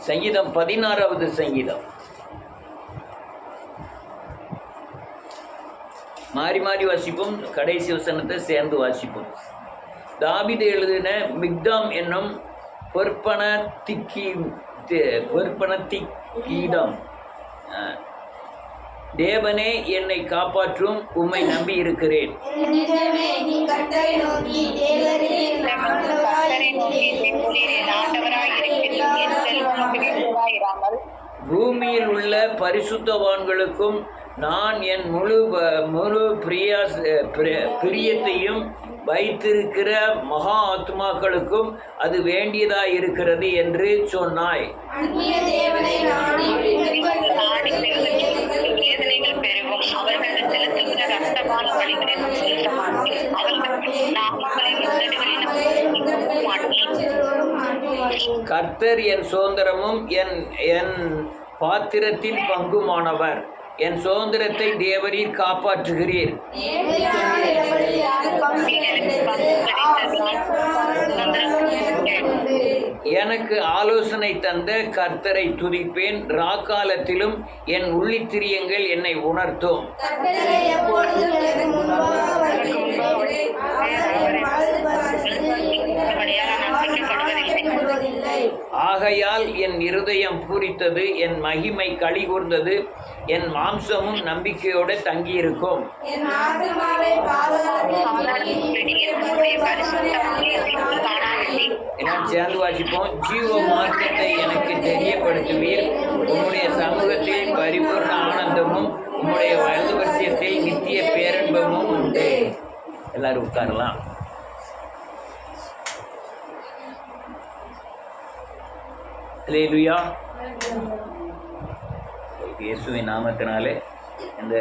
சங்கீதம் 16வது சங்கீதம். மாறி மாறி வாசிப்போம், கடைசி வசனத்தை சேர்ந்து வாசிப்போம். தாவீது எழுதின மிக்தாம் என்னும் பொற்பனத்திக்கீதம். தேவனே என்னை காப்பாற்றும், உம்மை நம்பி இருக்கிறேன். பூமியில் உள்ள பரிசுத்தவான்களுக்கும் நான் என் முழு பிரியத்தையும் வைத்திருக்கிற மகா ஆத்மாக்களுக்கும் அது வேண்டியதாய் இருக்கிறது என்று சொன்னாய். கர்த்தர் என் சுதந்திரமும் என் பாத்திரத்தின் பங்குமானவர். என் சுதந்திரத்தை தேவரீர் காப்பாற்றுகிறீர். எனக்கு ஆலோசனை தந்த கர்த்தரை துதிப்பேன். ராக்காலத்திலும் என் உள்ளித்திரியங்கள் என்னை உணர்த்தும். ஆகையால் என் இருதயம் பூரித்தது, என் மகிமை களி கூர்ந்தது, என் மாம்சமும் நம்பிக்கையோடு தங்கியிருக்கும். சேர்ந்து வாசிப்போம். ஜீவ மார்க்கத்தை எனக்கு தெரியப்படுத்துவீர். உம்முடைய சமூகத்தில் பரிபூர்ண ஆனந்தமும் உம்முடைய வலது வருஷத்தில் நித்திய பேரன்பமும் உண்டு. எல்லாரும் உட்காரலாம். அல்லேலூயா. இயேசுவின் நாமத்தினாலே இந்த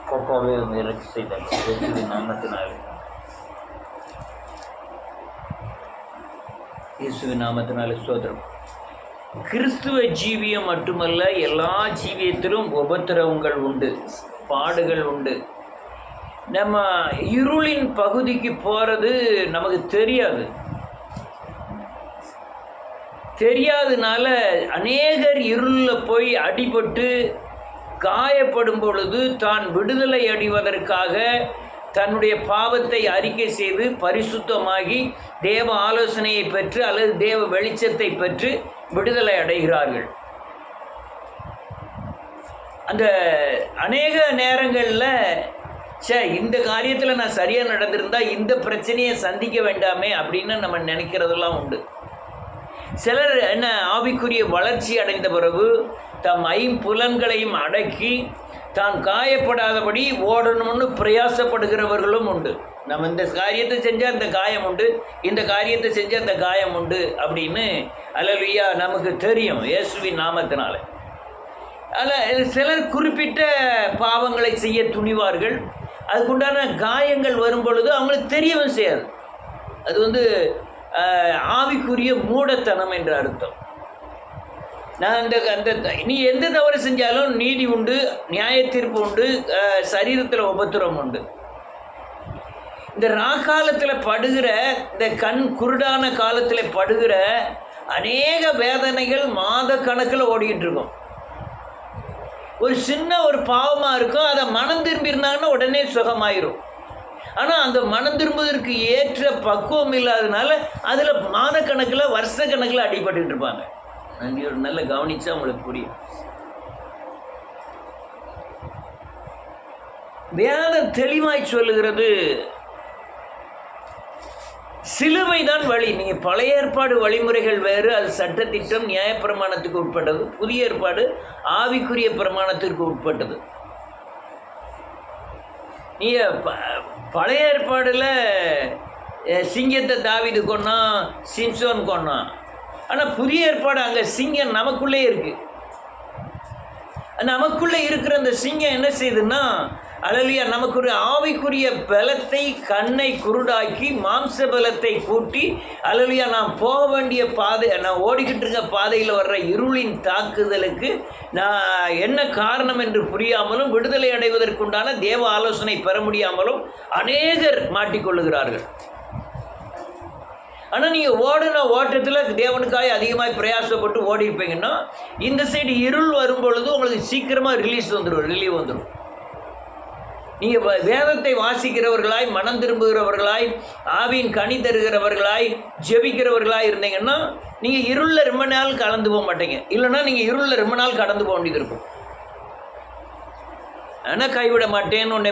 கர்த்தாவே இறக்கி செய்தார். இயேசுவின் நாமத்தினாலே இயேசுவின் நாமத்தினாலே ஸ்தோத்திரம். கிறிஸ்துவ ஜீவியம் மட்டுமல்ல, எல்லா ஜீவியத்திலும் உபத்திரவங்கள் உண்டு, பாடுகள் உண்டு. நம்ம இருளின் பகுதிக்கு போகிறது நமக்கு தெரியாதனால அநேகர் இருளில் போய் அடிபட்டு காயப்படும் பொழுது தான் விடுதலை அடைவதற்காக தன்னுடைய பாவத்தை அறிக்கை செய்து பரிசுத்தமாகி தேவ ஆலோசனையை பெற்று அல்லது தேவ வெளிச்சத்தை பெற்று விடுதலை அடைகிறார்கள். அந்த அநேக நேரங்களில் இந்த காரியத்தில் நான் சரியாக நடந்திருந்தால் இந்த பிரச்சனையை சந்திக்க வேண்டாமே அப்படின்னு நம்ம நினைக்கிறதெல்லாம் உண்டு. சிலர் என்ன ஆவிக்குரிய வளர்ச்சி அடைந்த பிறகு தம் ஐம்புலன்களையும் அடக்கி தான் காயப்படாதபடி ஓடணும்னு பிரயாசப்படுகிறவர்களும் உண்டு. நம்ம இந்த காரியத்தை செஞ்சால் இந்த காயம் உண்டு, இந்த காரியத்தை செஞ்சால் இந்த காயம் உண்டு அப்படின்னு அல்லேலூயா நமக்கு தெரியும் இயேசுவின் நாமத்தினால. அதில் சிலர் குறிப்பிட்ட பாவங்களை செய்ய துணிவார்கள். அதுக்குண்டான காயங்கள் வரும் பொழுது அவங்களுக்கு தெரியவும் செய்யாது. அது ஆவிக்குரிய மூடத்தனம் என்ற அர்த்தம். நான் நீ எந்த தவறு செஞ்சாலும் நீதி உண்டு, நியாய தீர்ப்பு உண்டு, சரீரத்தில் உபத்திரம் உண்டு. இந்த ராக்காலத்தில் படுகிற, இந்த கண் குருடான காலத்தில் படுகிற அநேக வேதனைகள் மாத கணக்கில் ஓடிக்கிட்டு இருக்கும். ஒரு சின்ன ஒரு பாவமாக இருக்கும், அதை மனம் திரும்பியிருந்தாங்கன்னா உடனே சுகமாயிரும். ஆனால் அந்த மனம் திரும்புவதற்கு ஏற்ற பக்குவம் இல்லாதனால அதில் மாதக்கணக்கில் வருஷ கணக்கில் அடிபட்டு இருப்பாங்க. நன்றி. ஒரு நல்ல கவனிச்சா உங்களுக்கு புரியும். வேதம் தெளிவாய் சொல்லுகிறது, சிலுவை தான் வழி. நீங்கள் பழைய ஏற்பாடு வழிமுறைகள் வேறு, அது சட்டத்திட்டம் நியாயப்பிரமாணத்துக்கு உட்பட்டது. புதிய ஏற்பாடு ஆவிக்குரிய பிரமாணத்திற்கு உட்பட்டது. நீங்கள் பழைய ஏற்பாடில் சிங்கத்தை தாவீது கொன்னான், சிம்சோன் கொன்னான். ஆனால் புதிய ஏற்பாடு அங்கே சிங்கம் நமக்குள்ளே இருக்குது. நமக்குள்ளே இருக்கிற அந்த சிங்கம் என்ன செய்யுதுன்னா, அல்லேலூயா, நமக்கு ஒரு ஆவிக்குரிய பலத்தை, கண்ணை குருடாக்கி மாம்ச பலத்தை கூட்டி, அல்லேலூயா, நான் போக வேண்டிய பாதை, நான் ஓடிக்கிட்டு இருக்க பாதையில் வர்ற இருளின் தாக்குதலுக்கு நான் என்ன காரணம் என்று புரியாமலும் விடுதலை அடைவதற்குண்டான தேவ ஆலோசனை பெற முடியாமலும் அநேகர் மாட்டிக்கொள்ளுகிறார்கள். ஆனால் நீங்கள் ஓடின ஓட்டத்தில் தேவனுக்காக அதிகமாக பிரயாசப்பட்டு ஓடி இருப்பீங்கன்னா இந்த சைடு இருள் வரும் பொழுது உங்களுக்கு சீக்கிரமாக ரிலீவ் வந்துடும். நீங்கள் வேதத்தை வாசிக்கிறவர்களாய், மனம் திரும்புகிறவர்களாய், ஆவியின் கனி தருகிறவர்களாய், ஜெபிக்கிறவர்களாய் இருந்தீங்கன்னா நீங்கள் இருளில் ரொம்ப நாள் கலந்து போக மாட்டீங்க. இல்லைன்னா நீங்கள் இருளில் ரொம்ப நாள் கடந்து போக வேண்டியது இருக்கும். ஆனால் கைவிட மாட்டேன்னு உன்னை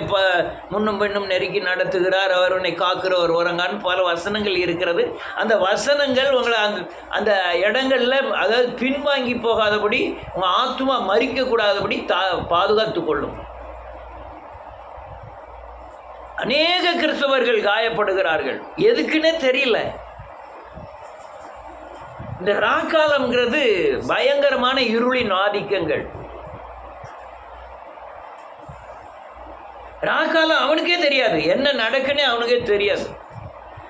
முன்னும் பெண்ணும் நெருக்கி நடத்துகிறார், அவர் உன்னை காக்கிறவர் வரங்கான்னு பல வசனங்கள் இருக்கிறது. அந்த வசனங்கள் உங்களை அந்த இடங்களில், அதாவது பின்வாங்கி போகாதபடி, உங்கள் ஆத்மா மறிக்கக்கூடாதபடி பாதுகாத்து கொள்ளும். அநேக கிறிஸ்தவர்கள் காயப்படுகிறார்கள், எதுக்குன்னே தெரியல. இந்த ராக்காலம்ங்கிறது பயங்கரமான இருளின் ஆதிக்கங்கள். ராக்காலம் அவனுக்கே தெரியாது, என்ன நடக்குன்னே அவனுக்கே தெரியாது.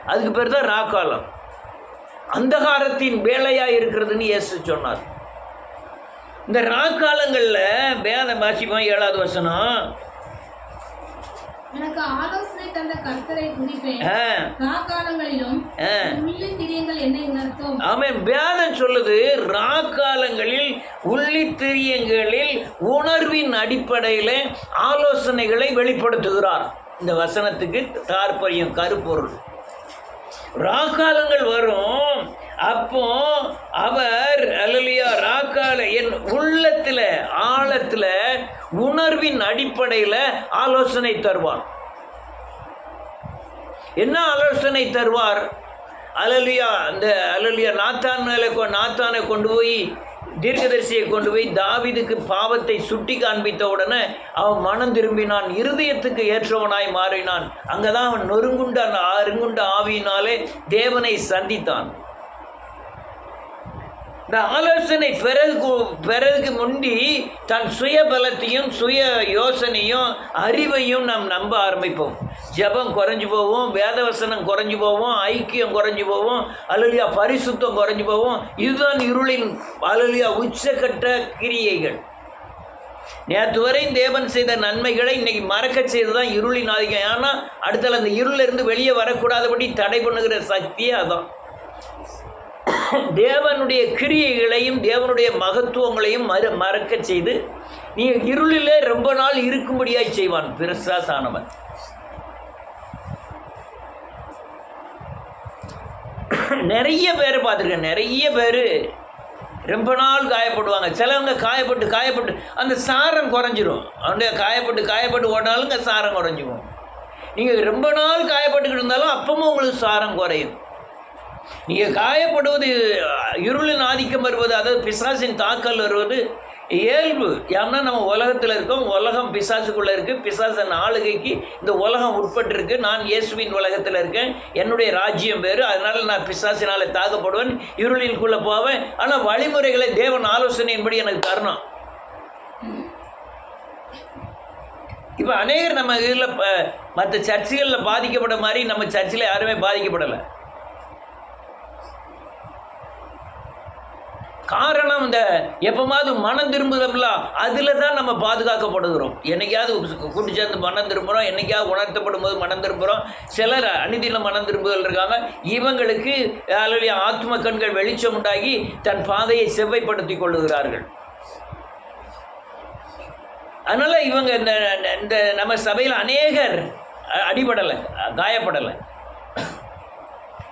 அதுக்கு பேர் தான் ராக்காலம். அந்தகாரத்தின் வேலையாக இருக்கிறதுன்னு இயேசு சொன்னார். இந்த ராக்காலங்களில் வேத வாசிப்போம் 7வது வசனம். எனக்கு ஆலோசனை தந்த கர்த்தரை துதிப்பேன். ராக்காலங்களிலும் உள்ளித் திரியங்கள் என்னை உணர்த்தும். ஆமென். வேதம் சொல்லுது, ராக்காலங்களில் உள்ளித் திரியங்களில் உணர்வின் அடிப்படையில் ஆலோசனைகளை வெளிப்படுத்துகிறார். இந்த வசனத்துக்கு தாற்பயம், கருப்பொருள். ராக்காலங்கள் வரும், அப்போ அவர் அல்லேலூயா ராக்கால என் உள்ளத்தில் ஆழத்தில் உணர்வின் அடிப்படையில் ஆலோசனை தருவார். என்ன ஆலோசனை தருவார்? அல்லேலூயா அந்த அல்லேலூயா நாத்தானை கொண்டு போய், தீர்க்கதரிசியை கொண்டு போய் தாவீதுக்கு பாவத்தை சுட்டி காண்பித்த உடனே அவன் மனம் திரும்பினான், இருதயத்துக்கு ஏற்றவனாய் மாறினான். அங்கதான் அவன் அருங்குண்ட ஆவியினாலே தேவனை சந்தித்தான். இந்த ஆலோசனை பிறகு முந்தி தன் சுய பலத்தையும் சுய யோசனையும் அறிவையும் நாம் நம்ப ஆரம்பிப்போம். ஜபம் குறைஞ்சி போவோம், வேதவசனம் குறைஞ்சி போவோம், ஐக்கியம் குறைஞ்சி போவோம், அல்லேலூயா பரிசுத்தம் குறைஞ்சி போவோம். இதுதான் இருளின் அல்லேலூயா உச்சக்கட்ட கிரியைகள். நேற்று வரை தேவன் செய்த நன்மைகளை இன்னைக்கு மறக்க செய்ததான் இருளின் ஆதிக்கம். ஏன்னா அடுத்தால அந்த இருளிலிருந்து வெளியே வரக்கூடாதபடி தடை பண்ணுகிற சக்தியே அதான். தேவனுடைய கிரியைகளையும் தேவனுடைய மகத்துவங்களையும் மறக்க செய்து நீ இருளிலே ரொம்ப நாள் இருக்கும்படியாய் செய்வான் பிசாசானவன். நிறைய பேர் பார்த்துருக்கேன், நிறைய பேர் ரொம்ப நாள் காயப்படுவாங்க. சிலவங்க காயப்பட்டு அந்த சாரம் குறைஞ்சிரும். அவங்க காயப்பட்டு ஓடினாலும் சாரம் குறைஞ்சிடும். நீங்கள் ரொம்ப நாள் காயப்பட்டுக்கிட்டு இருந்தாலும் அப்பவும் உங்களுக்கு சாரம் குறையும். நீங்கள் காயப்படுவது, இருளின் ஆதிக்கம் வருவது, அதாவது பிசாசின் தாக்கல் வருவது இயல்பு. ஏன்னா நம்ம உலகத்தில் இருக்கோம், உலகம் பிசாசுக்குள்ளே இருக்குது, பிசாசன் ஆளுகைக்கு இந்த உலகம் உட்பட்டு. நான் இயேசுவின் உலகத்தில் இருக்கேன், என்னுடைய ராஜ்யம் வேறு, அதனால் நான் பிசாசினால் தாக்கப்படுவேன், இருளின்குள்ளே போவேன். ஆனால் வழிமுறைகளை தேவன் ஆலோசனையின்படி எனக்கு தரணும். இப்போ அநேகர் நம்ம இதில் மற்ற சர்ச்சுகளில் பாதிக்கப்பட்ட மாதிரி நம்ம சர்ச்சில் யாருமே பாதிக்கப்படலை. காரணம் இந்த எப்போமாவது மனம் திரும்புதல்ல, அதில் தான் நம்ம பாதுகாக்கப்படுகிறோம். என்னைக்காவது கூட்டி சேர்ந்து மனம் திரும்புகிறோம், என்னைக்காவது உணர்த்தப்படும் போது மனம் திரும்புகிறோம். சிலர் அநீதியில மனம் திரும்புதல் இருக்காங்க. இவங்களுக்கு ஆத்ம கண்கள் வெளிச்சம் உண்டாகி தன் பாதையை செவ்வைப்படுத்தி கொள்ளுகிறார்கள். அதனால் இவங்க இந்த நம்ம சபையில் அநேகர் அடிபடலை, காயப்படலை.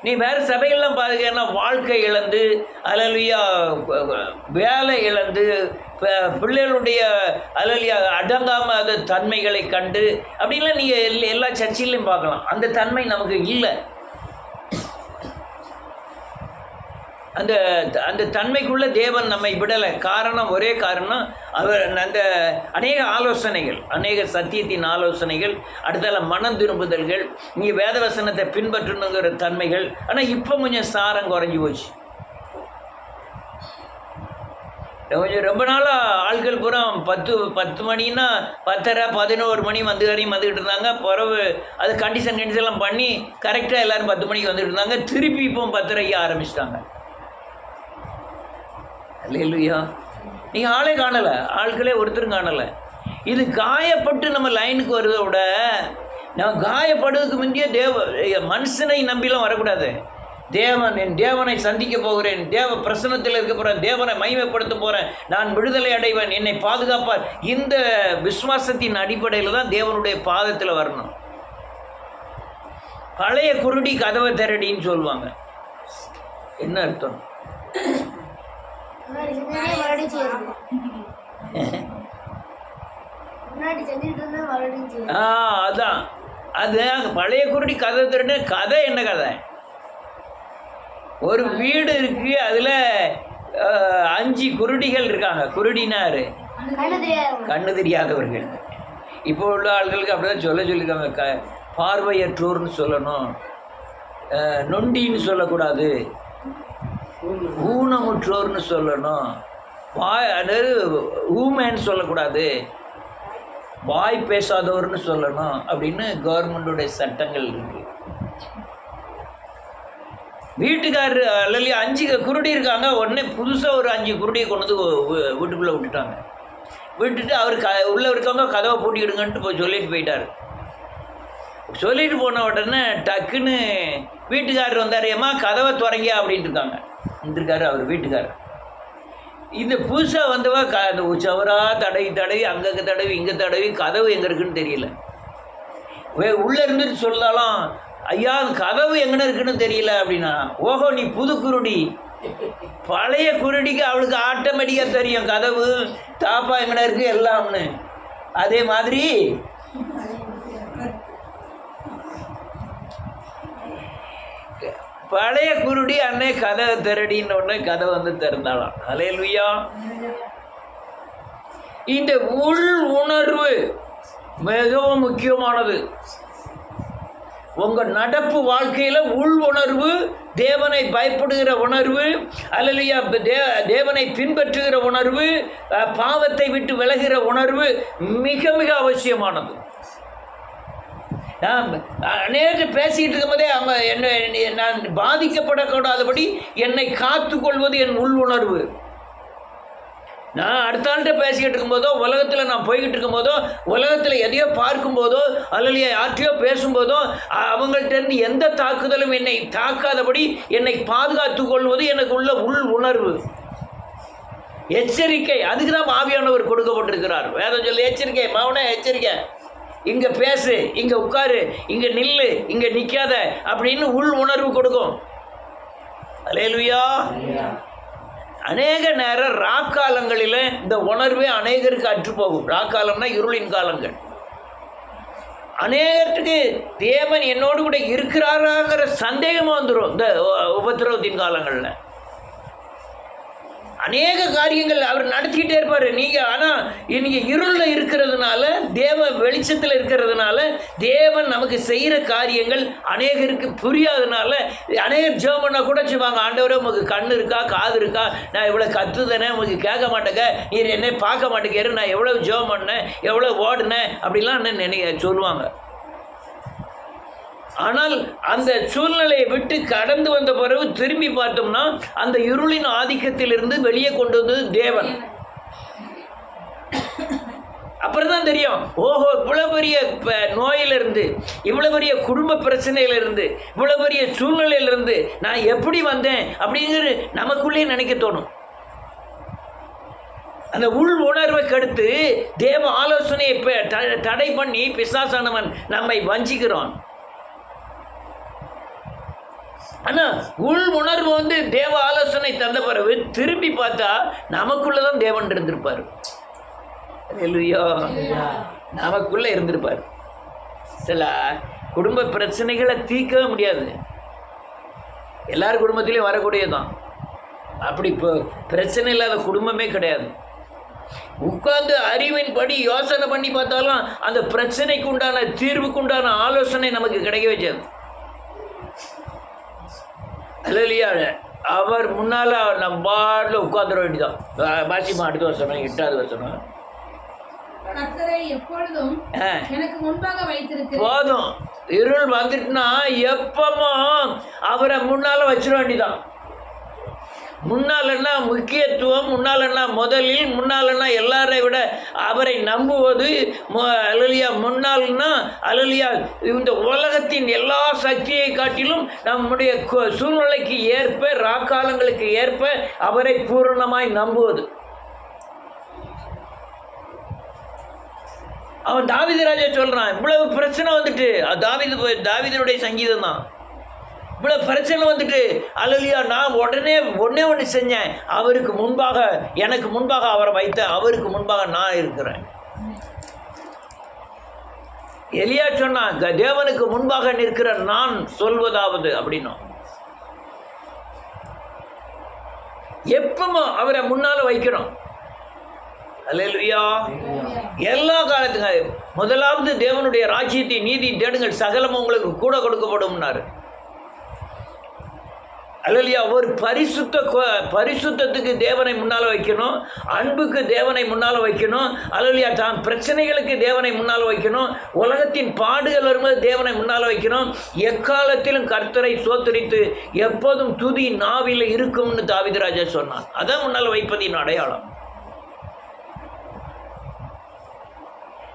நீ வேறு சபைகள்லாம் பாருங்கன்னா வாழ்க்கை இழந்து, அல்லேலூயா வேலை இழந்து, பிள்ளைகளுடைய அல்லேலூயா அடங்காம தன்மைகளை கண்டு அப்படின்லாம் நீங்கள் எல்லா சர்ச்சிலையும் பார்க்கலாம். அந்த தன்மை நமக்கு இல்லை. அந்த அந்த தன்மைக்குள்ளே தேவன் நம்மை விடலை. காரணம், ஒரே காரணம், அவர் அந்த அநேக ஆலோசனைகள், அநேக சத்தியத்தின் ஆலோசனைகள், அடுத்தால மனம் திரும்புதல்கள், நீங்கள் வேதவசனத்தை பின்பற்றணுங்கிற தன்மைகள். ஆனால் இப்போ கொஞ்சம் சாரம் குறைஞ்சி போச்சு. கொஞ்சம் ரொம்ப நாளாக ஆட்கள் பூரா 10 மணின்னா 10:30 11 மணி வந்துக்கிட்டு இருந்தாங்க. பிறகு அது கண்டிஷன்லாம் பண்ணி கரெக்டாக எல்லோரும் 10 மணிக்கு வந்துக்கிட்டு இருந்தாங்க. திருப்பி இப்போ 10:30 ஆரம்பிச்சிட்டாங்க. அல்லேலூயா. நீங்கள் ஆளே காணலை, ஆட்களே ஒருத்தரும் காணலை. இது காயப்பட்டு நம்ம லைனுக்கு வருவதை விட நம்ம காயப்படுவதுக்கு முந்தைய மனுஷனை நம்பிலாம் வரக்கூடாது. என் தேவனை சந்திக்க போகிறேன், தேவ பிரசன்னத்தில் இருக்க போகிறேன், தேவனை மகிமைப்படுத்த போகிறேன், நான் விடுதலை அடைவேன், என்னை பாதுகாப்பார். இந்த விசுவாசத்தின் அடிப்படையில் தான் தேவனுடைய பாதத்தில் வரணும். பழைய குருடி கதவை திரடின்னு சொல்லுவாங்க. என்ன அர்த்தம்? அதான் அது பழைய குருடி கதை திரண்டு. கதை என்ன கதை? ஒரு வீடு இருக்கு, அதில் 5 குருடிகள் இருக்காங்க. குருடினாரு கண்ணு தெரியாதவர்கள். இப்போ உள்ள ஆள்களுக்கு அப்படிதான் சொல்லியிருக்காங்க. பார்வையற்றோர்னு சொல்லணும், நொண்டின்னு சொல்லக்கூடாது, ஊனமுற்றோர்னு சொல்லணும், அதாவது ஊமேன்னு சொல்லக்கூடாது, வாய் பேசாதவர்னு சொல்லணும் அப்படின்னு கவர்மெண்ட்டுடைய சட்டங்கள் இருக்கு. வீட்டுக்காரரு அல்ல 5 குருடி இருக்காங்க. உடனே புதுசாக ஒரு 5 குருடியை கொண்டு வந்து வீட்டுக்குள்ளே விட்டுட்டாங்க. விட்டுட்டு அவர் உள்ளே இருக்கவங்க கதவை பூட்டிக்கிடுங்கன்ட்டு போய் சொல்லிட்டு போயிட்டார். சொல்லிட்டு போன உடனே டக்குன்னு வீட்டுக்காரர் வந்தார். ஏம்மா கதவை துறங்க அப்படின்ட்டு இருக்காங்க. இருந்திருக்காரு அவர் வீட்டுக்காரர். இந்த புதுசாக வந்தவா அந்த உச்சவராக தடவி அங்கே தடவி இங்கே தடவி கதவு எங்கே இருக்குன்னு தெரியல. உள்ளே இருந்துட்டு சொல்லலாம், ஐயா கதவு எங்கே இருக்குன்னு தெரியல அப்படின்னா, ஓஹோ நீ புது குருடி. பழைய குருடிக்கு அவளுக்கு ஆட்டோமேட்டிக்காக தெரியும் கதவு தாப்பா எங்கே இருக்குது எல்லாம்னு. அதே மாதிரி பழைய குருடி அன்னை கதவை திரடின்னு உடனே கதை வந்து திறந்தாலாம். ஹல்லேலூயா. இந்த உள் உணர்வு மிகவும் முக்கியமானது. உங்கள் நடப்பு வாழ்க்கையில் உள் உணர்வு, தேவனை பயப்படுகிற உணர்வு, அல்லேலூயா, தேவனை பின்பற்றுகிற உணர்வு, பாவத்தை விட்டு விலகிற உணர்வு மிக மிக அவசியமானது. நான் நேற்று பேசிக்கிட்டு இருக்கும்போதே அவங்க நான் பாதிக்கப்படக்கூடாதபடி என்னை காத்து கொள்வது என் உள் உணர்வு. நான் அடுத்த ஆள்கிட்ட பேசிக்கிட்டு இருக்கும்போதோ, உலகத்தில் நான் போய்கிட்டு இருக்கும்போதோ, உலகத்தில் எதையோ பார்க்கும்போதோ, அல்லது யார்கிட்டையோ பேசும்போதோ, அவங்கள்ட்டேருந்து எந்த தாக்குதலும் என்னை தாக்காதபடி என்னை பாதுகாத்து கொள்வது எனக்கு உள்ள உள் உணர்வு. எச்சரிக்கை. அதுக்கு தான் ஆவியானவர் கொடுக்கப்பட்டிருக்கிறார். வேதம் சொல்லி எச்சரிக்கை, மௌன எச்சரிக்கை, இங்கே பேசு, இங்கே உட்காரு, இங்கே நில்லு, இங்கே நிற்காத அப்படின்னு உள் உணர்வு கொடுக்கும். அல்லேலூயா. அநேக நேரம் ராக்காலங்களில் இந்த உணர்வே அநேகருக்கு அற்றுப்போகும். ராக்காலம்னா இருளின் காலங்கள். அநேகத்துக்கு தேவன் என்னோடு கூட இருக்கிறாராங்கிற சந்தேகமாக வந்துடும் இந்த உபத்திரவத்தின் காலங்களில். அநேக காரியங்கள் அவர் நடத்திக்கிட்டே இருப்பார். நீங்கள் ஆனால் நீங்கள் இருளில் இருக்கிறதுனால, தேவ வெளிச்சத்தில் இருக்கிறதுனால, தேவன் நமக்கு செய்கிற காரியங்கள் அநேகருக்கு புரியாததுனால அநேகர் ஜெபம் பண்ணால் கூட செய்வாங்க, ஆண்டவரே உங்களுக்கு கண்ணு இருக்கா, காது இருக்கா, நான் இவ்வளோ கத்துதானே, உங்களுக்கு கேட்க மாட்டேங்க, நீர் என்னை பார்க்க மாட்டேங்கிறாரு, நான் எவ்வளோ ஜெபம் பண்ணேன், எவ்வளோ ஓடினேன் அப்படிலாம் சொல்லுவாங்க. ஆனால் அந்த சூழ்நிலையை விட்டு கடந்து வந்த பிறகு திரும்பி பார்த்தோம்னா அந்த இருளின் ஆதிக்கத்திலிருந்து வெளியே கொண்டு வந்தது தேவன். அப்புறம் தான் தெரியும், ஓஹோ இவ்வளோ பெரிய நோயிலிருந்து, இவ்வளோ பெரிய குடும்ப பிரச்சனையிலிருந்து, இவ்வளோ பெரிய சூழ்நிலையிலிருந்து நான் எப்படி வந்தேன் அப்படிங்கிறது நமக்குள்ளே நினைக்க தோணும். அந்த உள் உணர்வை கெடுத்து தேவ ஆலோசனையை தடை பண்ணி பிசாசானவன் நம்மை வஞ்சிக்கிறான். ஆனால் உள் உணர்வு தேவ ஆலோசனை தந்த பிறகு திரும்பி பார்த்தா நமக்குள்ளே தான் தேவன் இருந்திருப்பார். அல்லேலூயா. நமக்குள்ளே இருந்திருப்பார். சில குடும்ப பிரச்சனைகளை தீர்க்கவே முடியாது, எல்லார் குடும்பத்திலையும் வரக்கூடியதான். அப்படி இப்போ பிரச்சனை இல்லாத குடும்பமே கிடையாது. உட்கார்ந்து அறிவின் படி யோசனை பண்ணி பார்த்தாலும் அந்த பிரச்சனைக்கு உண்டான தீர்வுக்கு உண்டான ஆலோசனை நமக்கு கிடைக்க வச்சாது. அல்லேலூயா. அவர் முன்னால் நம்ம பாட்டில் உட்காந்துட வேண்டியதான். வாசிமா அடுத்த வசனம், 8வது வசனம். போதும், இருள் வந்துட்டுனா எப்பவும் அவரை முன்னால் வச்சிட வேண்டியதான். முன்னாலன்னா முக்கியத்துவம், முன்னாலன்னா முதலில், முன்னாலன்னா எல்லாரை விட அவரை நம்புவது, அல்லேலூயா, முன்னால்னா அல்லேலூயா இந்த உலகத்தின் எல்லா சக்தியை காட்டிலும் நம்முடைய சூழ்நிலைக்கு ஏற்ப, ராக்காலங்களுக்கு ஏற்ப அவரை பூரணமாய் நம்புவது. அவன் தாவீது ராஜா சொல்றான், இவ்வளவு பிரச்சனை வந்துட்டு, தாவீதுடைய சங்கீதம் தான், இவ்வளோ பிரச்சனை வந்துட்டு அல்லேலூயா, நான் ஒன்னே ஒன்று செஞ்சேன், அவருக்கு முன்பாக, எனக்கு முன்பாக அவரை வைத்தேன், அவருக்கு முன்பாக நான் இருக்கிறேன். எலியா சொன்னான், தேவனுக்கு முன்பாக நிற்கிற நான் சொல்வதாவது அப்படின்னா, எப்பவும் அவரை முன்னால வைக்கிறோம். அல்லேலூயா. எல்லா காலத்துக்கும் முதலாவது தேவனுடைய ராஜ்யத்தை நீதி தேடுங்கள், சகலம் உங்களுக்கு கூட கொடுக்கப்படும்னாரு. அல்லேலூயா. ஒரு பரிசுத்தத்துக்கு தேவனை முன்னால் வைக்கணும், அன்புக்கு தேவனை முன்னால் வைக்கணும், அல்லேலூயா. தான் பிரச்சனைகளுக்கு தேவனை முன்னால் வைக்கணும், உலகத்தின் பாடுகள் வரும்போது தேவனை முன்னால் வைக்கணும். எக்காலத்திலும் கர்த்தரை சோத்தரித்து எப்போதும் துதி நாவில் இருக்கும்னு தாவீது ராஜா சொன்னான். அதான் முன்னால் வைப்பதின் அடையாளம்.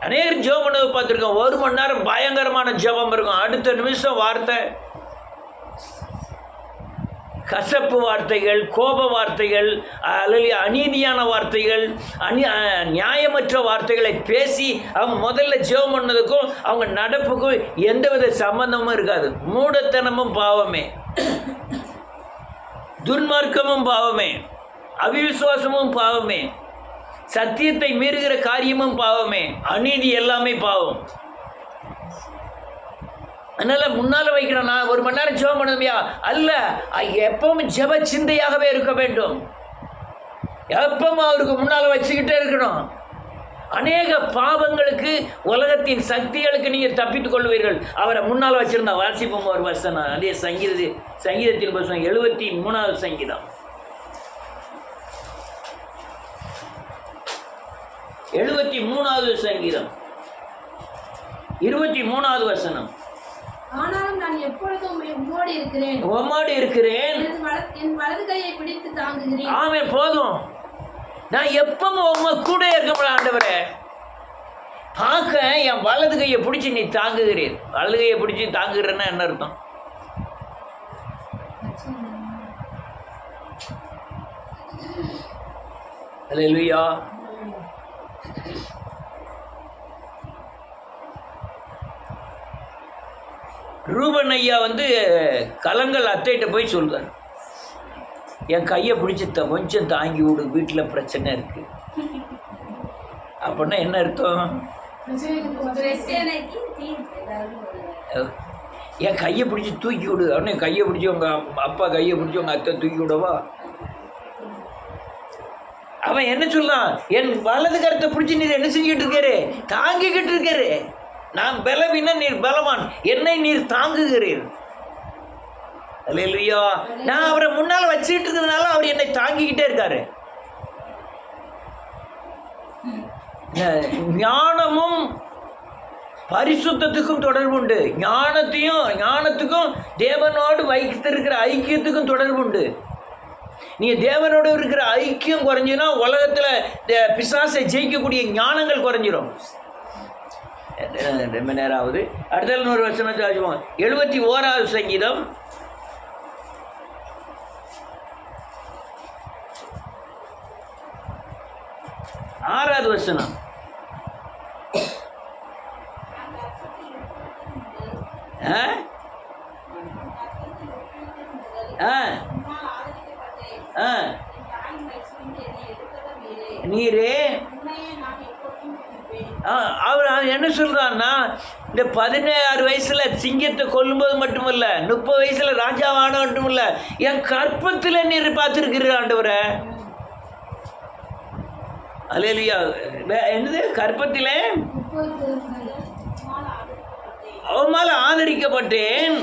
அநேகர் ஜெபம் பண்ணது பார்த்துருக்கோம், 1 மணி நேரம் பயங்கரமான ஜெபம் இருக்கும், அடுத்த நிமிஷம் வார்த்தை, கசப்பு வார்த்தைகள், கோப வார்த்தைகள், அல்லது அநீதியான வார்த்தைகள், நியாயமற்ற வார்த்தைகளை பேசி அவங்க முதல்ல ஜெபம் பண்ணதுக்கும் அவங்க நடப்புக்கும் எந்தவித சம்பந்தமும் இருக்காது. மூடத்தனமும் பாவமே, துன்மார்க்கமும் பாவமே, அவிசுவாசமும் பாவமே, சத்தியத்தை மீறுகிற காரியமும் பாவமே, அநீதி எல்லாமே பாவம். அதனால் முன்னால் வைக்கணும். நான் 1 மணி நேரம் ஜெபம் பண்ணுவியா? அல்ல, எப்பவும் ஜெப சிந்தையாகவே இருக்க வேண்டும். எப்பவும் அவருக்கு முன்னால் வச்சுக்கிட்டே இருக்கணும். அநேக பாவங்களுக்கு, உலகத்தின் சக்திகளுக்கு நீங்கள் தப்பித்துக் கொள்வீர்கள் அவரை முன்னால் வச்சுருந்தா. வாசிப்போம் ஒரு வசனம், அதே சங்கீதத்தின் வசனம் 73வது சங்கீதம் 73வது சங்கீதம் 23வது வசனம். ஆனாலும் நான் எப்பொழுதும் உம்மோடு இருக்கிறேன், என் வலது கையை பிடித்து தாங்குகிறேன். ஆமென். போதும், நான் எப்பவும் உங்க கூட இருக்க ஆண்டவரே. பார்க்க என் வலது கையை பிடிச்சி நீ தாங்குகிறேன். வலது கையை பிடிச்சி தாங்குகிறேன்னா என்ன அர்த்தம்? அல்லேலூயா. ரூபன் ஐயா கலங்கள் அத்தைகிட்ட போய் சொல்கிறார், என் கையை பிடிச்சி கொஞ்சம் தாங்கி விடு, வீட்டில் பிரச்சனை இருக்கு. அப்படின்னா என்ன அர்த்தம்? என் கையை பிடிச்சி தூக்கி விடு. அவனே கையை பிடிச்சி உங்கள் அப்பா கையை பிடிச்சி உங்கள் அத்தை தூக்கி விடவா? அவன் என்ன சொல்லலாம், என் வலது கரத்தை பிடிச்சி நீர் என்ன செஞ்சுக்கிட்டு இருக்காரு? தாங்கிக்கிட்டு இருக்காரு. நான் பலவீன, நீர் பலவான், என்னை நீர் தாங்குகிறீர். அல்லேலூயா. நான் அவரை முன்னால் வச்சுக்கிட்டு இருக்கிறதுனால அவர் என்னை தாங்கிக்கிட்டே இருக்காரு. ஞானமும் பரிசுத்தத்துக்கும் தொடர்பு உண்டு. ஞானத்துக்கும் தேவனோடு வைத்திருக்கிற ஐக்கியத்துக்கும் தொடர்பு உண்டு. நீங்கள் தேவனோடு இருக்கிற ஐக்கியம் குறைஞ்சினா உலகத்தில் பிசாசை ஜெயிக்கக்கூடிய ஞானங்கள் குறைஞ்சிரும். ரொம்ப நேரம் ஆகுது. அடுத்த 100 வருஷம் 71வது சங்கீதம் 6வது வசனம். நீரே அவர் என்ன சொல்றான்னா, இந்த 16 வயசுல சிங்கத்தை கொல்லும்போது மட்டுமல்ல, 30 வயசுல ராஜாவான மட்டுமல்ல, என் கற்பத்தில் நீர் பார்த்துருக்கிற ஆண்டவரை. அல்லேலூயா. என்னது? கற்பத்திலே அவமால ஆதரிக்கப்பட்டேன்.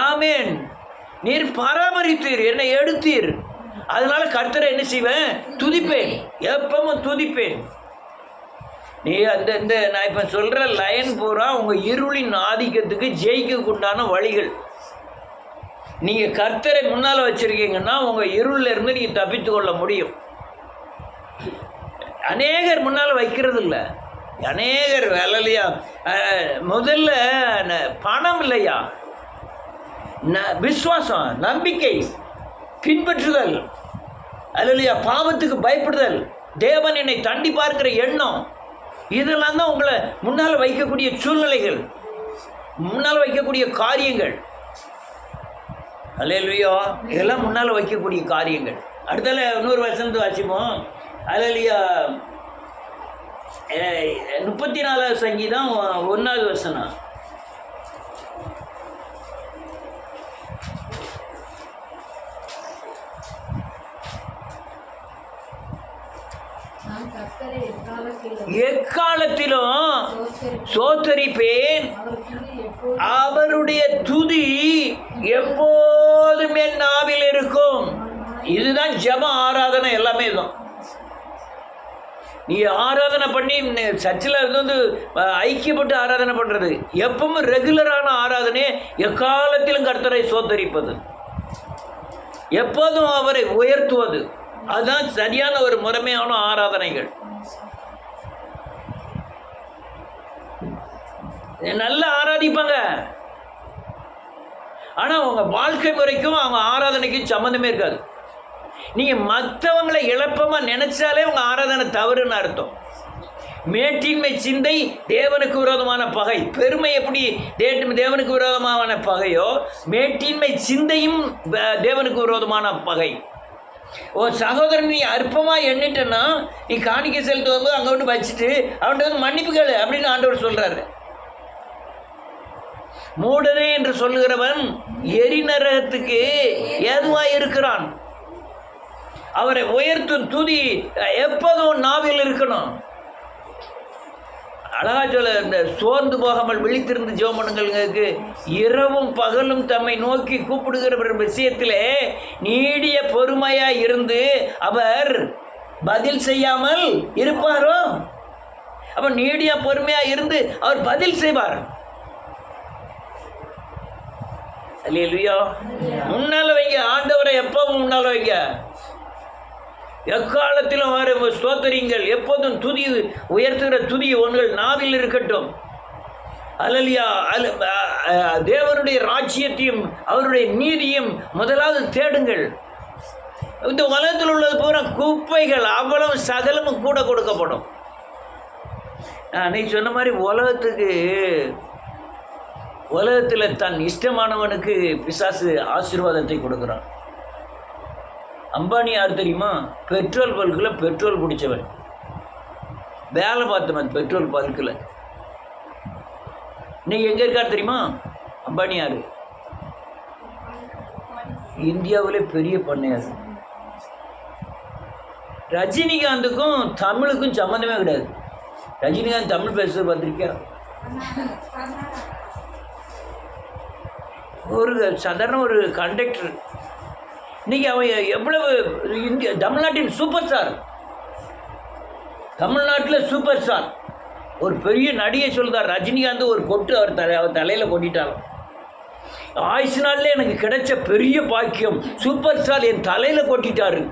ஆமென். நீர் பராமரித்தீர், என்னை எடுத்தீர். அதனால கர்த்தரை என்ன செய்வேன்? துதிப்பேன், எப்பவும் துதிப்பேன். நீ இந்த நான் இப்போ சொல்கிற லைன் பூரா உங்கள் இருளின் ஆதிக்கத்துக்கு ஜெயிக்க உண்டான வழிகள். நீங்கள் கர்த்தரை முன்னால் வச்சுருக்கீங்கன்னா உங்கள் இருளில் இருந்து நீங்கள் தப்பித்து கொள்ள முடியும். அநேகர் முன்னால் வைக்கிறது இல்லை. அநேகர் வேலையா முதல்ல பணம் இல்லையா, விசுவாசம், நம்பிக்கை, பின்பற்றுதல், அல்லையா பாவத்துக்கு பயப்படுதல், தேவன் என்னை தண்டி பார்க்கிற எண்ணம், இதெல்லாம் தான் உங்களை முன்னால் வைக்கக்கூடிய சூழ்நிலைகள், முன்னால் வைக்கக்கூடிய காரியங்கள். அல்லேலூயா, இதெல்லாம் முன்னால் வைக்கக்கூடிய காரியங்கள். அடுத்தால இன்னொரு வசனத்தை வாசிப்போம். அல்லேலூயா, 34 சங்கீதம் 1வது வசனம். எக்காலத்திலும் சோத்தரிப்பேன், அவருடைய துதி எப்போதும் என் நாவில் இருக்கும். இதுதான் ஜெபம், ஆராதனை, எல்லாமே தான். நீ ஆராதனை பண்ணி சர்ச்சில் வந்து ஐக்கியப்பட்டு ஆராதனை பண்ணுறது, எப்பவும் ரெகுலரான ஆராதனை, எக்காலத்திலும் கர்த்தரை சோத்தரிப்பது, எப்போதும் அவரை உயர்த்துவது, அதுதான் சரியான ஒரு முறைமையான ஆராதனைகள். நல்லா ஆராதிப்பாங்க, ஆனால் அவங்க வாழ்க்கை முறைக்கும் அவங்க ஆராதனைக்கும் சம்மந்தமே இருக்காது. நீங்கள் மற்றவங்களை இழப்பமாக நினைச்சாலே உங்கள் ஆராதனை தவறுன்னு அர்த்தம். மேட்டின்மை சிந்தை தேவனுக்கு விரோதமான பகை. பெருமை எப்படி தேவனுக்கு விரோதமான பகையோ, மேட்டின்மை சிந்தையும் தேவனுக்கு விரோதமான பகை. ஓ சகோதரன், நீ அற்பமாக எண்ணிட்டேன்னா நீ காணிக்கை செலுத்துவது அங்கே வந்து வச்சுட்டு அவன்கிட்ட வந்து மன்னிப்பு கேளு அப்படின்னு ஆண்டவர் சொல்கிறாரு. மூடனே என்று சொல்லுகிறவன் எரிநரகத்துக்கு ஏதுவாக இருக்கிறான். அவரை உயர்த்தும் துதி எப்போதும் நாவில் இருக்கணும். அழகா சொல்ல, இந்த சோர்ந்து போகாமல் விழித்திருந்து ஜெபம் பண்ணுங்களுக்கு, இரவும் பகலும் தம்மை நோக்கி கூப்பிடுகிற விஷயத்திலே நீடிய பொறுமையாக இருந்து அவர் பதில் செய்யாமல் இருப்பாரோ? அப்போ நீடிய பொறுமையாக இருந்து அவர் பதில் செய்வார். அல்லேலூயா. முன்னால் வைங்க, ஆண்டவரை எப்பவும் முன்னால் வைங்க. எக்காலத்திலும் அவரை ஸ்தோத்தரிங்கள், எப்போதும் துதி, உயர்த்துகிற துதி உங்கள் நாவில் இருக்கட்டும். அல்லேலூயா. தேவனுடைய ராஜ்யத்தையும் அவருடைய நீதியும் முதலாவது தேடுங்கள். இந்த உலகத்தில் உள்ளது பூரா குப்பைகள், அவ்வளவு சகலமும் கூட கொடுக்கப்படும். நீ சொன்ன மாதிரி உலகத்தில் தன் இஷ்டமானவனுக்கு பிசாசு ஆசீர்வாதத்தை கொடுக்குறான். அம்பானி யார் தெரியுமா? பெட்ரோல் பல்கில் பெட்ரோல் பிடிச்சவன், வேலை பார்த்தவன் பெட்ரோல் பல்கில். இன்னைக்கு எங்கே இருக்கார் தெரியுமா? அம்பானி யார்? இந்தியாவிலே பெரிய பண்ணையார். ரஜினிகாந்துக்கும் தமிழுக்கும் சம்மந்தமே கிடையாது. ரஜினிகாந்த் தமிழ் பேசுறது பார்த்துருக்கியா? ஒரு சாதாரண ஒரு கண்டக்டர். இன்றைக்கி அவன் எவ்வளவு தமிழ்நாட்டின் சூப்பர் ஸ்டார், தமிழ்நாட்டில் சூப்பர் ஸ்டார். ஒரு பெரிய நடிகை சொல்கிறார், ரஜினிகாந்த் ஒரு கொட்டு அவர் தலையில் கொட்டிட்டாலும், ஆயுசு நாளில் எனக்கு கிடைச்ச பெரிய பாக்கியம், சூப்பர் ஸ்டார் என் தலையில் கொட்டிட்டாரு.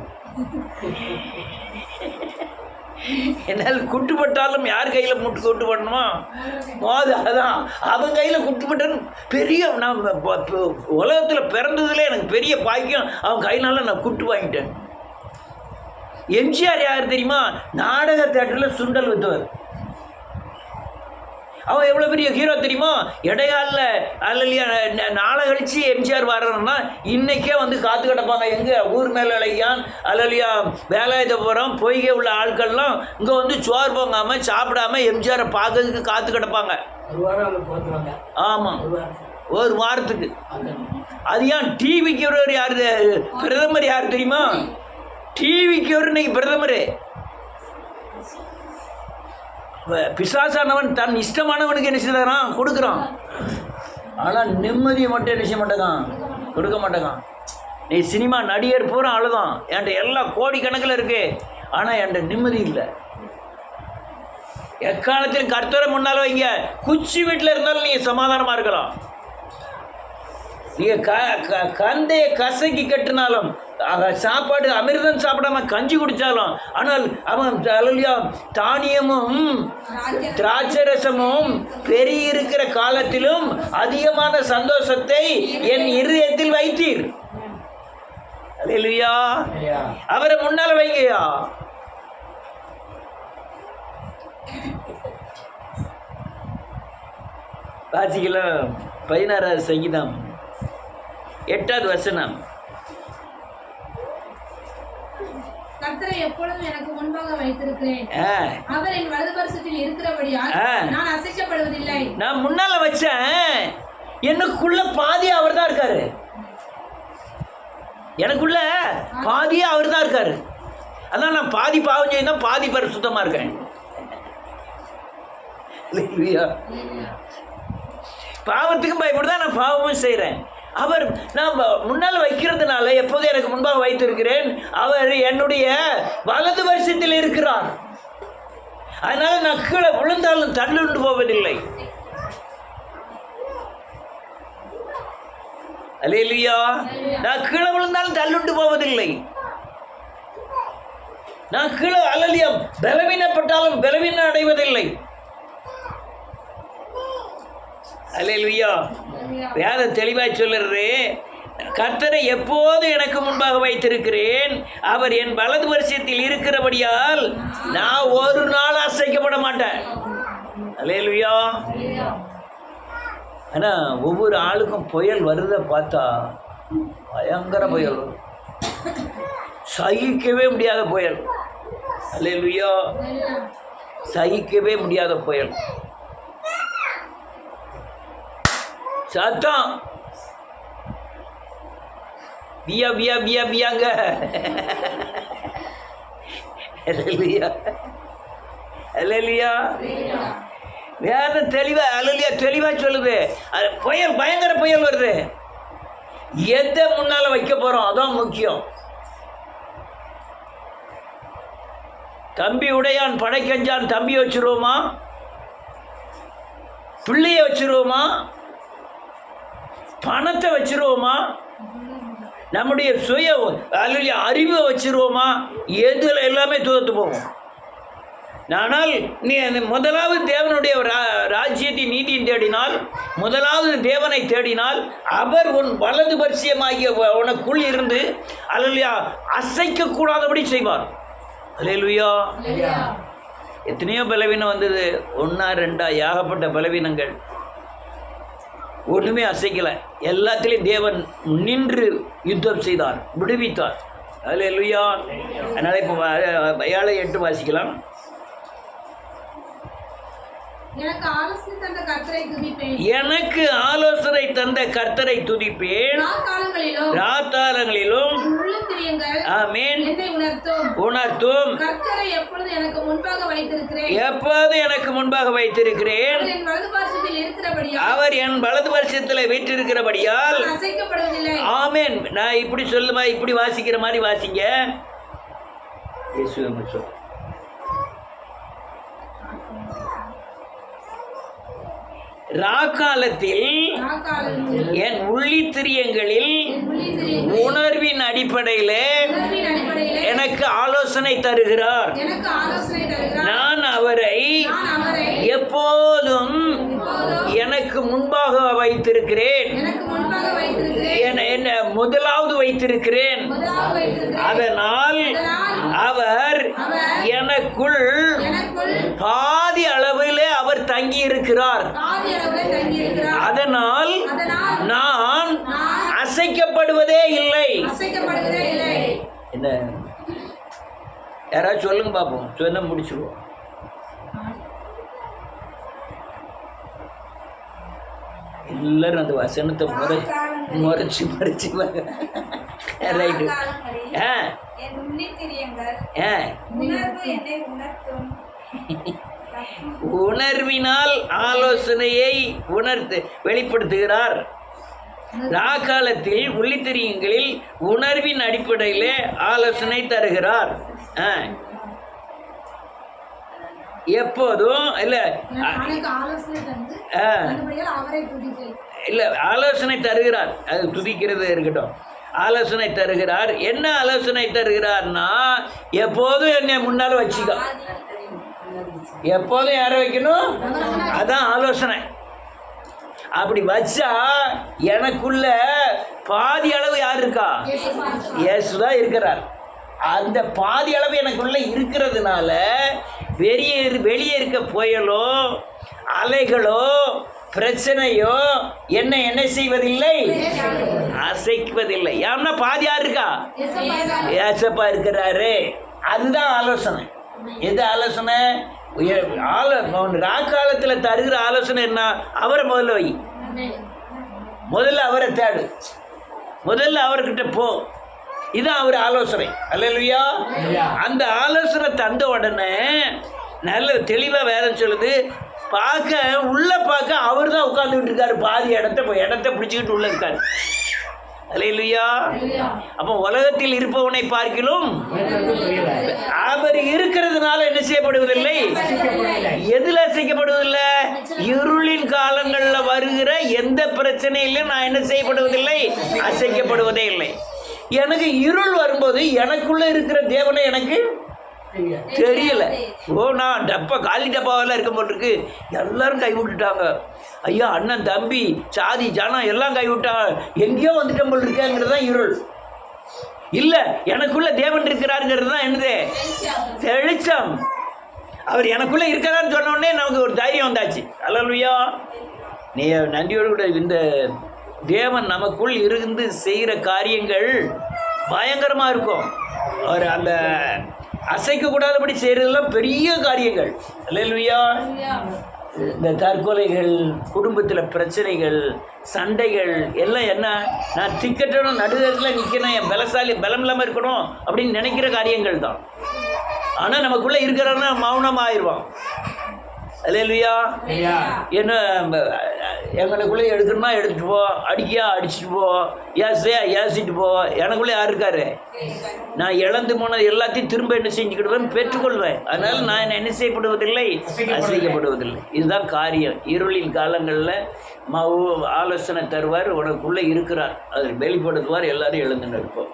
என்னால் குட்டுப்பட்டாலும் யார் கையில் குட்டு பண்ணணுமா? அதான் அவன் கையில் குட்டுப்பட்டாலும் பெரிய, நான் உலகத்தில் பிறந்ததுல எனக்கு பெரிய பாக்கியம், அவன் கையினால நான் குட்டு வாங்கிட்டேன். எம்ஜிஆர் யார் தெரியுமா? நாடக தேட்டரில் சுண்டல் வித்தவர். அவன் எவ்வளோ பெரிய ஹீரோ தெரியுமா? இடையாளில் அல்லையா நாளை கழிச்சு எம்ஜிஆர் வர்றோன்னா இன்றைக்கே வந்து காத்து கிடப்பாங்க. எங்கே? ஊர் மேலே இளையான் அல்லையா வேலாயுதபுரம் பொய்கை உள்ள ஆட்கள்லாம் இங்கே வந்து சோறு பொங்காமல் சாப்பிடாமல் எம்ஜிஆரை பார்க்கறதுக்கு காத்து கிடப்பாங்க. ஆமாம், ஒரு வாரத்துக்கு. அது ஏன்? டிவிக்கு ஒரு யார் பிரதமர் யார் தெரியுமா? டிவிக்கு ஒரு இன்னைக்கு பிரதமர். பிசாசானவன் தன் இஷ்டமானவனுக்கு என்ன செய்யறான்? கொடுக்குறான். ஆனால் நிம்மதியை மட்டும் என்ன செய்ய மாட்டேங்கான்? கொடுக்க மாட்டேங்கான். நீ சினிமா நடிகர் பூரா அழுதான், என்கிட்ட எல்லாம் கோடிக்கணக்கில் இருக்கு, ஆனால் என்கிட்ட நிம்மதி இல்லை. எக்காலத்திலும் கர்த்தரை முன்னால் வைங்க. குச்சி வீட்டில் இருந்தாலும் நீங்கள் சமாதானமாக இருக்கலாம். நீங்கள் கந்தையை கசக்கி கட்டினாலும் சாப்பாடு அமிர்தம் சாப்பிடாம கஞ்சி குடித்தாலும், ஆனால் அவன் தானியமும் திராட்சரசமும் பெருகியிருக்கிற காலத்திலும் அதிகமான சந்தோஷத்தை என் இருதயத்தில் வைத்தீர். அல்லேலூயா. அவரை முன்னால வைங்கயா. வாசிக்கலாம் 16வது சங்கீதம் 8வது வசனம். கர்த்தரை எப்பொழுதும் எனக்கு முன்பாக வைத்திருக்கிறேன். அவர் என் வலது பரிசத்தில் இருக்கிறபடியால் நான் அசைக்கப்படுவதில்லை. நான் முன்னால வச்சேன், எனக்குள்ள பாதி அவர் தான் இருக்காரு. எனக்குள்ள பாதியே அவர் தான் இருக்காரு. அதான் நான் பாதி பாவம் செய்தா பாதி பரிசுத்தமா இருக்கேன். பாவத்துக்கும் பயப்படுதான் நான் பாவமும் செய்கிறேன். அவர் நான் முன்னால் வைக்கிறதுனால எப்போதும் எனக்கு முன்பாக வைத்திருக்கிறேன். அவர் என்னுடைய வலது வருஷத்தில் இருக்கிறார். அதனால நான் கீழே விழுந்தாலும் தள்ளுண்டு போவதில்லை. அல்லேலூயா. நான் கீழே விழுந்தாலும் தள்ளுண்டு போவதில்லை. நான் கீழே அல்லேலூயா பலவீனப்பட்டாலும் பலவீனம் அடைவதில்லை. அல்லேலூயா. வேதம் தெளிவாய் சொல்லுறது, கர்த்தரை எப்போது எனக்கு முன்பாக வைத்திருக்கிறேன், அவர் என் வலது வருஷத்தில் இருக்கிறபடியால் நான் ஒரு நாள் அசைக்கப்பட மாட்டேன். அல்லேலூயா. ஆனால் ஒவ்வொரு ஆளுக்கும் புயல் வருதை பார்த்தா பயங்கர புயல், சகிக்கவே முடியாத புயல். அல்லேலூயா. சகிக்கவே முடியாத புயல், சத்தம் வியா வியா வியா வியாங்க. அல்லேலூயா. அல்லேலூயா. வேதம் தெளிவா அல்லேலூயா தெளிவா சொல்லுது. புயல் பயங்கர புயல் வருது. எதை முன்னால வைக்க போறோம் அதான் முக்கியம். தம்பி உடையான் படைக்கஞ்சான் தம்பி வச்சிருவோமா, பிள்ளைய வச்சிருவோமா, பணத்தை வச்சிருவோமா, நம்முடைய சுய அறிவை வச்சிருவோமா, எதுல எல்லாமே தோத்து போவோம். ஆனால் நீ முதலாவது தேவனுடைய ராஜ்யத்தை நீதியும் தேடினால், முதலாவது தேவனை தேடினால், அவர் உன் வலது பரிசியமாகிய உனக்குள் இருந்து அல்லேலூயா அசைக்க கூடாதபடி செய்வார். அல்லேலூயா. எத்தனையோ பலவீனம் வந்தது, 1 2 ஏகப்பட்ட பலவீனங்கள், ஒன்றுமே அசைக்கலை. எல்லாத்திலையும் தேவன் நின்று யுத்தம் செய்தார், விடுவித்தார். அல்லேலூயா. அதனால் இப்போ 7:8 வாசிக்கலாம். எனக்கு ஆலோசனை தந்த கர்த்தரை துதிப்பேன். ராத்தாலங்களிலும் ஆமென் உணர்த்தும். கர்த்தரை எப்பொழுது எனக்கு முன்பாக வைத்திருக்கிறேன். அவர் என் வலது வருஷத்தில் வீற்றிருக்கிறபடியால் ஆமென். நான் இப்படி சொல்லுமா, இப்படி வாசிக்கிற மாதிரி வாசிங்க. ராக்காலத்தில் என் உள்ளித்திரியங்களில் உணர்வின் அடிப்படையில் எனக்கு ஆலோசனை தருகிறார். நான் அவரை எப்போதும் எனக்கு முன்பாக வைத்திருக்கிறேன், என்ன முதலாவது வைத்திருக்கிறேன். அதனால் அவர் எனக்குள் பாதி அளவிலே அவர் தங்கி இருக்கிறார். அதனால் நான் அசைக்கப்படுவதே இல்லை. என்ன யாராவது சொல்லுங்க பார்ப்போம், சொன்ன முடிச்சுடுவோம். எல்லாரும் அந்த வசனத்தை முறைச்சு ரைட்டு. உணர்வினால் ஆலோசனையை வெளிப்படுத்துகிறார். ராக்காலத்தில் உள்ளித்திரியங்களில் உணர்வின் அடிப்படையிலே ஆலோசனை தருகிறார். எப்போதும் இல்ல இல்லை, ஆலோசனை தருகிறார். அது துதிக்கிறது இருக்கட்டும். ஆலோசனை தருகிறார். என்ன ஆலோசனை தருகிறார்னா, எப்போதும் என்னை முன்னால் வச்சுக்கோ. எப்போதும் யாரை வைக்கணும்? அதான் ஆலோசனை. அப்படி வச்சா எனக்குள்ள பாதி அளவு யார் இருக்கா? இயேசு தான் இருக்கிறார். அந்த பாதி அளவு எனக்குள்ள இருக்கிறதுனால வெளியே இருக்க புயலோ அலைகளோ பிரச்சனையோ என்ன செய்வதில்லை, அசைக்குவதில்லை. ஏன்னா பாதி யார் இருக்கா? ஏசப்பா இருக்கிறாரு. அதுதான் ஆலோசனை. எது ஆலோசனை? ராக்காலத்தில் தருகிற ஆலோசனை என்ன? அவரை முதல்ல வை, முதல்ல அவரை தேடு, முதல்ல அவர்கிட்ட போ. இதுதான் அவர் ஆலோசனை. அல்லேலூயா. அந்த ஆலோசனை தந்த உடனே நல்ல தெளிவாக வேதம் சொல்லுது, உள்ள பார்க்க அவர் தான் உட்கார்ந்துட்டு இருக்காரு. பாதி இடத்த பிடிச்சிக்கிட்டு உள்ள இருக்காரு. அல்லேலூயா. அப்போ உலகத்தில் இருப்பவனை பார்க்கிலும் அவர் இருக்கிறதுனால என்ன செய்யப்படுவதில்லை? எதுல அசைக்கப்படுவதில்லை? இருளின் காலங்களில் வருகிற எந்த பிரச்சனையிலும் நான் என்ன செய்யப்படுவதில்லை? அசைக்கப்படுவதே இல்லை. எனக்கு இருள் வரும்போது எனக்குள்ள இருக்கிற தேவனை எனக்கு தெரியல. நான் காலி டப்பாவெல்லாம் இருக்க போட்டிருக்கு. எல்லாரும் கைவிட்டுட்டாங்க. ஐயா, அண்ணன் தம்பி சாதி ஜனம் எல்லாம் கைவிட்டாங்க. எங்கேயோ வந்துட்ட போல் இருக்கேங்கிறது தான் இருள். இல்லை, எனக்குள்ள தேவன் இருக்கிறாருங்கிறது தான் என்னது? வெளிச்சம். அவர் எனக்குள்ள இருக்கிறான்னு சொன்ன உடனே நமக்கு ஒரு தைரியம் வந்தாச்சு. அல்லேலூயா. நீ நன்றியோடு கூட இந்த தேவன் நமக்குள் இருந்து செய்கிற காரியங்கள் பயங்கரமாக இருக்கும். அவர் அந்த அசைக்கக்கூடாதபடி செய்கிறதெல்லாம் பெரிய காரியங்கள். அல்லேலூயா. இந்த தற்கொலைகள், குடும்பத்தில் பிரச்சனைகள், சண்டைகள் எல்லாம் என்ன? நான் திக்கட்டணும், நடுவில் நிற்கணும், என் பலம் இல்லாமல் இருக்கணும் அப்படின்னு நினைக்கிற காரியங்கள் தான். ஆனால் நமக்குள்ளே இருக்கிறன்னா மௌனம் ஆயிடுவான். அல்லேலூயா. என்ன எங்களுக்குள்ளே எடுக்கணும்னா எடுத்துட்டு போ, அடிக்கியா அடிச்சுட்டு போ, ஏசிட்டு போ. எனக்குள்ளே யார் இருக்காரு? நான் இழந்து போனது எல்லாத்தையும் திரும்ப என்ன செஞ்சுக்கிடுவேன்? பெற்றுக்கொள்வேன். அதனால் நான் என்ன செய்யப்படுவதில்லை? அசைக்கப்படுவதில்லை. இதுதான் காரியம். இருளின் காலங்களில் ஆலோசனை தருவார், உனக்குள்ளே இருக்கிறார், அதை வெளிப்படுத்துவார், எல்லாரும் எழுந்து நிற்போம்.